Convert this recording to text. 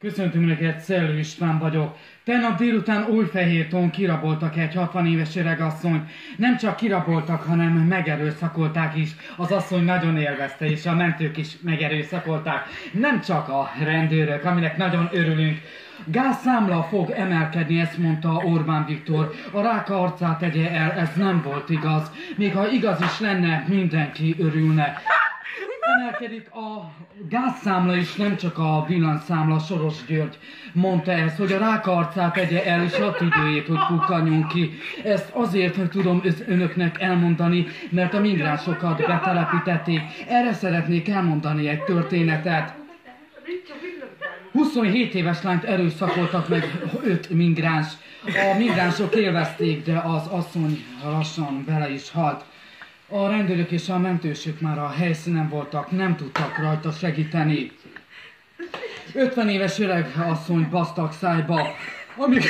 Köszöntöm Önöket, Szellő István vagyok. Tegnap délután Újfehérton kiraboltak egy 60 éves öregasszonyt. Nem csak kiraboltak, hanem megerőszakolták is. Az asszony nagyon élvezte, és a mentők is megerőszakolták. Nem csak a rendőrök, aminek nagyon örülünk. Gázszámla fog emelkedni, ezt mondta Orbán Viktor. A rák arcát tegye el, ez nem volt igaz. Még ha igaz is lenne, mindenki örülne. Emelkedik a gázszámla is, nem csak a villanyszámla. Soros György mondta ezt, hogy a rák arcát tegye el, és a időjét, hogy pukkanjon ki. Ezt azért tudom önöknek elmondani, mert a migránsokat betelepítették. Erre szeretnék elmondani egy történetet. 27 éves lányt erőszakoltak meg 5 migráns. A migránsok élvezték, de az asszony lassan bele is halt. A rendőrök és a mentősök már a helyszínen voltak, nem tudtak rajta segíteni. 50 éves öreg asszonyt basztak szájba, amíg...